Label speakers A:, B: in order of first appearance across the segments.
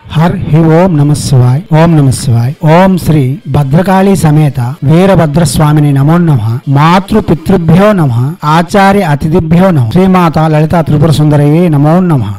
A: Her హి ఓం నమ శివాయ్. ఓం నమ శివాయ్. ఓం శ్రీ భద్రకాళీ సమేత వీరభద్రస్వామిని నమో నమః. మాతృ పితృభ్యో నమః. ఆచార్య అతిథిభ్యో నమః. శ్రీమాత లలితా త్రిపుర సుందరయే నమో నమః.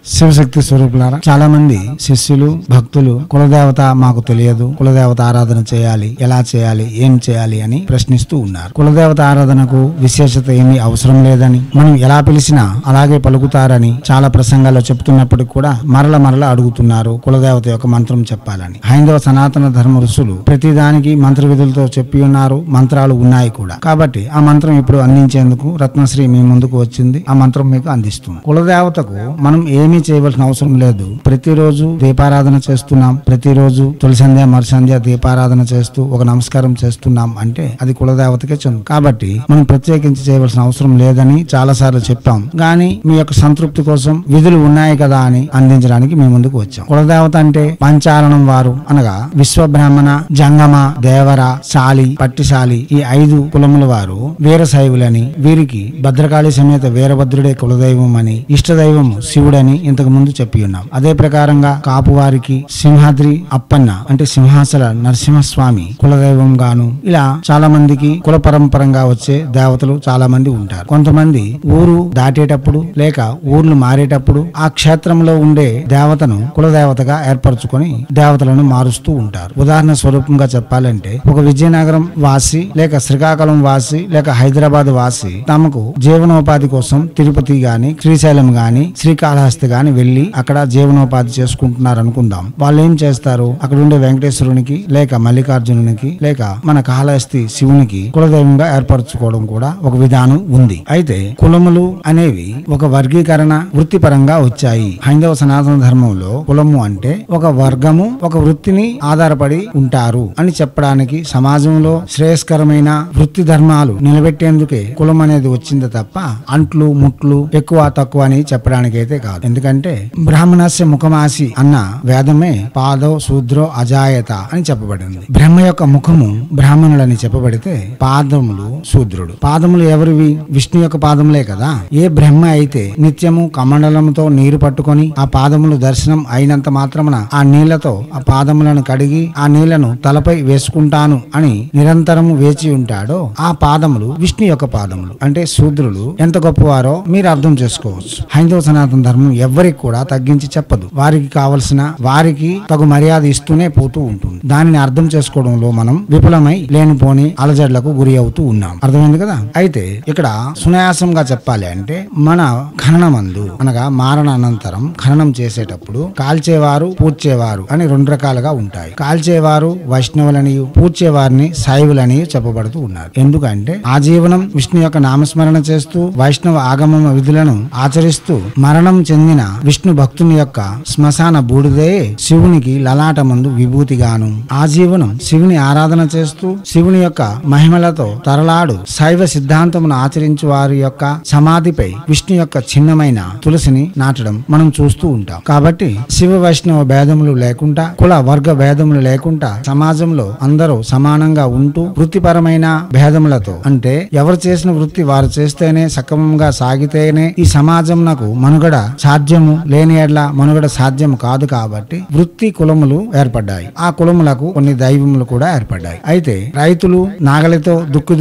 A: శివశక్తి స్వరూపులారా, చాలా మంది శిష్యులు భక్తులు కులదేవత మాకు తెలియదు, కులదేవత ఆరాధన చేయాలి, ఎలా చేయాలి, ఏం చేయాలి అని ప్రశ్నిస్తూ ఉన్నారు. కులదేవత ఆరాధనకు విశేషత ఏమీ అవసరం లేదని, మనం ఎలా పిలిచినా అలాగే పలుకుతారని చాలా ప్రసంగాల్లో చెప్తున్నప్పటికీ కూడా మరల అడుగుతున్నారు కులదేవత యొక్క మంత్రం చెప్పాలని. హైందవ సనాతన ధర్మ ఋషులు ప్రతిదానికి మంత్ర విధులతో చెప్పి ఉన్నారు, మంత్రాలు ఉన్నాయి కూడా. కాబట్టి ఆ మంత్రం ఇప్పుడు అందించేందుకు రత్నశ్రీ మీ ముందుకు వచ్చింది. ఆ మంత్రం మీకు అందిస్తుంది. కులదేవతకు మనం ఏమి చేయవలసిన అవసరం లేదు. ప్రతిరోజు దీపారాధన చేస్తున్నాం, ప్రతిరోజు తొలి సంధ్య మరు సంధ్య దీపారాధన చేస్తూ ఒక నమస్కారం చేస్తున్నాం అంటే అది కులదేవతకే చెందు. కాబట్టి మనం ప్రత్యేకించి చేయవలసిన అవసరం లేదని చాలా సార్లు చెప్పాం. గాని మీ యొక్క సంతృప్తి కోసం విధులు ఉన్నాయి కదా అని అందించడానికి మీ ముందుకు వచ్చాం. కులదేవత అంటే పంచారణం వారు అనగా విశ్వబ్రాహ్మణ, జంగమ, దేవర, శాలి, పట్టిశాలి ఈ 5 కులముల వారు వీరశైవులని, వీరికి భద్రకాళి సమేత వీరభద్రుడే కులదైవం అని, ఇష్టదైవం శివుడని ఇంతకు ముందు చెప్పి ఉన్నాం. అదే ప్రకారంగా కాపు వారికి సింహాద్రి అప్పన్న అంటే సింహాసల నరసింహస్వామి కులదైవం గాను, ఇలా చాలా మందికి కుల పరంపరంగా వచ్చే దేవతలు చాలా మంది ఉంటారు. కొంతమంది ఊరు దాటేటప్పుడు లేక ఊర్లు మారేటప్పుడు ఆ క్షేత్రంలో ఉండే దేవతను కులదేవతగా ఏర్పరచుకొని దేవతలను మారుస్తూ ఉంటారు. ఉదాహరణ స్వరూపంగా చెప్పాలంటే ఒక విజయనగరం వాసి లేక శ్రీకాకుళం వాసి లేక హైదరాబాద్ వాసి తమకు జీవనోపాధి కోసం తిరుపతి గాని, శ్రీశైలం గాని, శ్రీకాళహస్తి గాని వెళ్లి అక్కడ జీవనోపాధి చేసుకుంటున్నారు అనుకుందాం. వాళ్ళు ఏం చేస్తారు, అక్కడ ఉండే వెంకటేశ్వరునికి లేక మల్లికార్జునునికి లేక మన కాళహస్తి శివునికి కులదైవంగా ఏర్పరచుకోవడం కూడా ఒక విధానం ఉంది. అయితే కులములు అనేవి ఒక వర్గీకరణ వృత్తిపరంగా వచ్చాయి. హైందవ సనాతన ధర్మంలో కులము అంటే ఒక వర్గము, ఒక వృత్తిని ఆధారపడి ఉంటారు అని చెప్పడానికి, సమాజంలో శ్రేయస్కరమైన వృత్తి ధర్మాలు నిలబెట్టేందుకే కులం అనేది వచ్చింది తప్ప అంట్లు ముట్లు ఎక్కువ తక్కువ అని చెప్పడానికి అయితే కాదు. ఎందుకంటే బ్రాహ్మణస్య ముఖమాసి అన్న వేదమే పాదో శూద్రో అజాయత అని చెప్పబడింది. బ్రహ్మ యొక్క ముఖము బ్రాహ్మణులని చెప్పబడితే పాదములు శూద్రుడు. పాదములు ఎవరివి? విష్ణు యొక్క పాదములే కదా. ఏ బ్రహ్మ అయితే నిత్యము కమండలంతో నీరు పట్టుకొని ఆ పాదములు దర్శనం అయినంత మాత్రమున ఆ నీళ్లతో ఆ పాదములను కడిగి ఆ నీళ్లను తలపై వేసుకుంటాను అని నిరంతరము వేచి ఉంటాడో ఆ పాదములు విష్ణు యొక్క పాదములు. అంటే శూద్రులు ఎంత గొప్పవారో మీరు అర్థం చేసుకోవచ్చు. హైందవ సనాతన ధర్మం ఎవరికి కూడా తగ్గించి చెప్పదు. వారికి కావలసిన వారికి తగు మర్యాద ఇస్తూనే పోతూ ఉంటుంది. దానిని అర్థం చేసుకోవడంలో మనం విఫలమై లేనిపోని అలజడులకు గురి అవుతూ ఉన్నాం. అర్థమైంది కదా. అయితే ఇక్కడ సునాయాసంగా చెప్పాలి అంటే మన ఖననమందు అనగా మారణ అనంతరం ఖననం చేసేటప్పుడు కాల్చేవారు పూడ్చేవారు అని 2 రకాలుగా ఉంటాయి. కాల్చేవారు వైష్ణవులని, పూడ్చేవారిని శైవులని చెప్పబడుతూ ఉన్నారు. ఎందుకంటే ఆజీవనం విష్ణు యొక్క నామస్మరణ చేస్తూ వైష్ణవ ఆగమ విధులను ఆచరిస్తూ మరణం చెందిన విష్ణు భక్తుని యొక్క శ్మశాన బూడిదే శివునికి లలాటమందు విభూతిగాను, ఆజీవనం శివుని ఆరాధన చేస్తూ శివుని యొక్క మహిమలతో తరలాడు శైవ సిద్ధాంతమును ఆచరించు వారి యొక్క సమాధిపై విష్ణు యొక్క చిన్నమైన తులసిని నాటడం మనం చూస్తూ ఉంటాం. కాబట్టి శివ వైష్ణవ భేదములు లేకుండా, కుల వర్గ భేదములు లేకుండా సమాజంలో అందరూ సమానంగా ఉంటూ వృత్తిపరమైన భేదములతో, అంటే ఎవరు చేసిన వృత్తి వారు చేస్తేనే సక్రమంగా సాగితేనే ఈ సమాజం నాకు మనుగడ సాధ్యము, లేని ఎడ్ల మనుగడ సాధ్యం కాదు. కాబట్టి వృత్తి కులములు ఏర్పడ్డాయి. ఆ కులములకు కొన్ని దైవములు కూడా ఏర్పడ్డాయి. అయితే రైతులు నాగలితో దుక్కి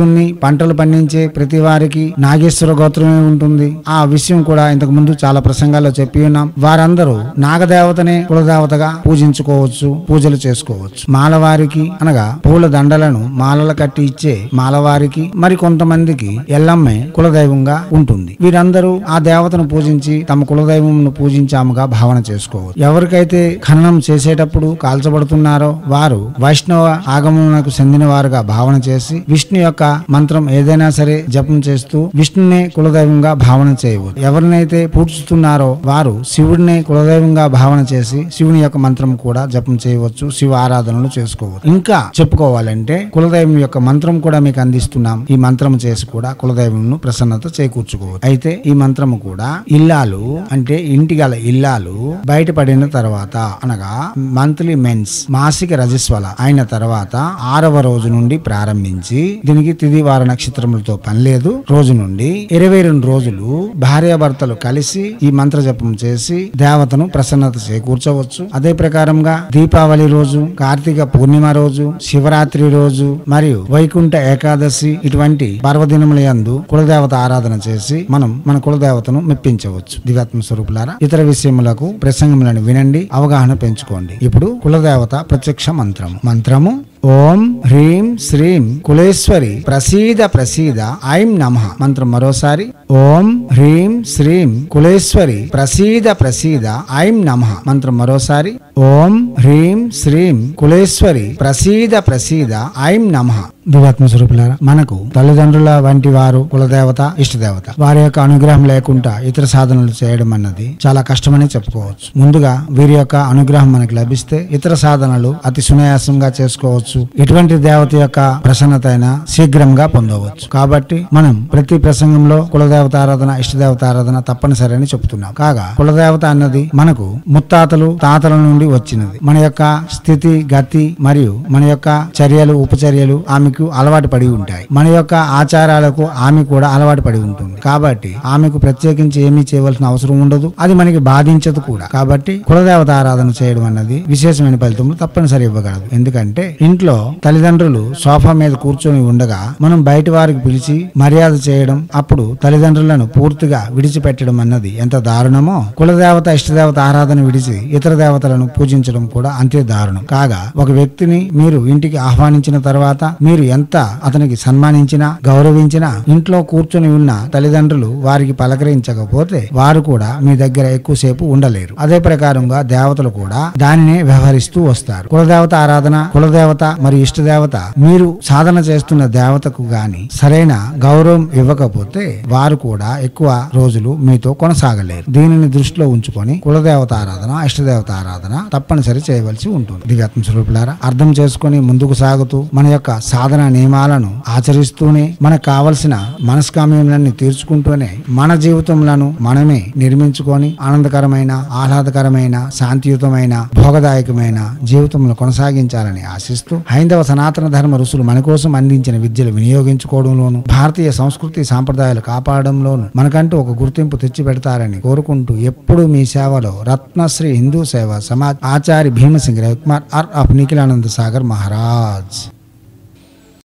A: పంటలు పండించే ప్రతి వారికి నాగేశ్వర గోత్రమే ఉంటుంది. ఆ విషయం కూడా ఇంతకు ముందు చాలా ప్రసంగాల్లో చెప్పి ఉన్నాం. వారందరూ నాగదేవతనే కులదేవతగా పూజించుకోవచ్చు, పూజలు చేసుకోవచ్చు. మాలవారికి అనగా పూల దండలను మాలల కట్టి ఇచ్చే మాలవారికి, మరి కొంతమందికి ఎల్లమ్మే కులదైవంగా ఉంటుంది. వీరందరూ ఆ దేవతను పూజించి తమ కులదైవంను పూజించాముగా భావన చేసుకోవచ్చు. ఎవరికైతే ఖననం చేసేటప్పుడు కాల్చబడుతున్నారో వారు వైష్ణవ ఆగమనకు చెందిన వారుగా భావన చేసి విష్ణు యొక్క మంత్రం ఏదైనా సరే జపం చేస్తూ విష్ణునే కులదైవంగా భావన చేయవచ్చు. ఎవరినైతే పూడ్చుతున్నారో వారు శివుడినే కులదైవంగా భావన చేసి శివుని యొక్క మంత్రం కూడా జపం చేయవచ్చు, శివ ఆరాధనలు చేసుకోవచ్చు. ఇంకా చెప్పుకోవాలంటే కులదైవం యొక్క మంత్రం కూడా మీకు అందిస్తున్నాం. ఈ మంత్రం చేసి కూడా కులదైవంను ప్రసన్నత చేకూర్చుకోవచ్చు. అయితే ఈ మంత్రము కూడా ఇల్లాలు అంటే ఇంటి గల ఇల్లాలు బయటపడిన తర్వాత అనగా మంత్లీ మెన్స్ మాసిక రజస్వల అయిన తర్వాత 6వ రోజు నుండి ప్రారంభించి దీనికి తిథి వార నక్షత్రములతో పని లేదు. రోజు నుండి 22 రోజులు భార్యాభర్తలు కలిసి ఈ మంత్ర జపం చేసి దేవతను ప్రసన్నత చేకూర్చవచ్చు. అదే ప్రకారంగా దీపావళి రోజు, కార్తీక పూర్ణిమ రోజు, శివరాత్రి రోజు మరియు వైకుంఠ ఏకాదశి ఇటువంటి పర్వదినముల యందు కులదేవత ఆరాధన చేసి మనం మన కులదేవతను మెప్పించవచ్చు. దివ్యాత్మ స్వరూపులారా, ఇతర విషయములకు ప్రసంగములను వినండి, అవగాహన పెంచుకోండి. ఇప్పుడు కులదేవత ప్రత్యక్ష మంత్రము ఓం హ్రీం శ్రీం కులేశ్వరి ప్రసీద ప్రసీద ఐం నమః. మంత్రం మరోసారి ఓం హ్రీం శ్రీం కులేశ్వరి ప్రసీద ప్రసీద ఐం నమః. మంత్రం మరోసారి ఓం హ్రీం శ్రీం కులేశ్వరి ప్రసీద ప్రసీద ఐం నమః. దివ్యాత్మ స్వరూపులారా, మనకు తల్లిదండ్రుల వంటి వారు కులదేవత, ఇష్టదేవత. వారి యొక్క అనుగ్రహం లేకుండా ఇతర సాధనలు చేయడం అన్నది చాలా కష్టమని చెప్పుకోవచ్చు. ముందుగా వీరి యొక్క అనుగ్రహం మనకు లభిస్తే ఇతర సాధనలు అతి సునాయాసంగా చేసుకోవచ్చు. ఎటువంటి దేవత యొక్క ప్రసన్నత అయినా శీఘ్రంగా పొందవచ్చు. కాబట్టి మనం ప్రతి ప్రసంగంలో కులదేవత ఆరాధన, ఇష్టదేవత ఆరాధన తప్పనిసరి అని చెప్తున్నాం. కాగా కులదేవత అన్నది మనకు ముత్తాతలు, తాతల నుండి వచ్చినది. మన యొక్క స్థితి, గతి మరియు మన యొక్క చర్యలు, ఉపచర్యలు ఆమెకు అలవాటు పడి ఉంటాయి. మన యొక్క ఆచారాలకు ఆమె కూడా అలవాటు పడి ఉంటుంది. కాబట్టి ఆమెకు ప్రత్యేకించి ఏమీ చేయవలసిన అవసరం ఉండదు, అది మనకి బాధించదు కూడా. కాబట్టి కులదేవత ఆరాధన చేయడం అన్నది విశేషమైన ఫలితములు తప్పనిసరి ఇవ్వగలదు. ఎందుకంటే ఇంట్లో తల్లిదండ్రులు సోఫా మీద కూర్చొని ఉండగా మనం బయట వారికి పిలిచి మర్యాద చేయడం, అప్పుడు తల్లిదండ్రులను పూర్తిగా విడిచిపెట్టడం అన్నది ఎంత దారుణమో, కులదేవత, ఇష్టదేవత ఆరాధన విడిచి ఇతర దేవతలను పూజించడం కూడా అంతే దారుణం. కాగా ఒక వ్యక్తిని మీరు ఇంటికి ఆహ్వానించిన తర్వాత మీరు ఎంత అతనికి సన్మానించినా, గౌరవించినా ఇంట్లో కూర్చొని ఉన్న తల్లిదండ్రులు వారికి పలకరించకపోతే వారు కూడా మీ దగ్గర ఎక్కువసేపు ఉండలేరు. అదే ప్రకారంగా దేవతలు కూడా దానినే వ్యవహరిస్తూ వస్తారు. కులదేవత ఆరాధన, కులదేవత మరియు ఇష్టదేవత మీరు సాధన చేస్తున్న దేవతకు గాని సరైన గౌరవం ఇవ్వకపోతే వారు కూడా ఎక్కువ రోజులు మీతో కొనసాగలేరు. దీనిని దృష్టిలో ఉంచుకొని కులదేవత ఆరాధన, ఇష్టదేవత ఆరాధన తప్పనిసరి చేయవలసి ఉంటుంది. దివ్యాత్మ స్వరూపులారా, అర్థం చేసుకుని ముందుకు సాగుతూ మన యొక్క సాధన నియమాలను ఆచరిస్తూనే మనకు కావలసిన మనస్కామ్యాన్ని తీర్చుకుంటూనే మన జీవితంలో మనమే నిర్మించుకొని ఆనందకరమైన, ఆహ్లాదకరమైన, శాంతియుతమైన, భోగదాయకమైన జీవితంలో కొనసాగించాలని ఆశిస్తూ హైందవ సనాతన ధర్మ ఋషులు మన కోసం అందించిన విద్యలు వినియోగించుకోవడంలోను, భారతీయ సంస్కృతి సాంప్రదాయాలు కాపాడంలోను మనకంటూ ఒక గుర్తింపు తెచ్చిపెడతారని కోరుకుంటూ ఎప్పుడు మీ సేవలో రత్నశ్రీ హిందూ సేవ సమాజ్ ఆచార్య భీమసింగ్ రవికుమార్ ఆర్ ఆఫ్ నిఖిలానంద సాగర్ మహారాజ్.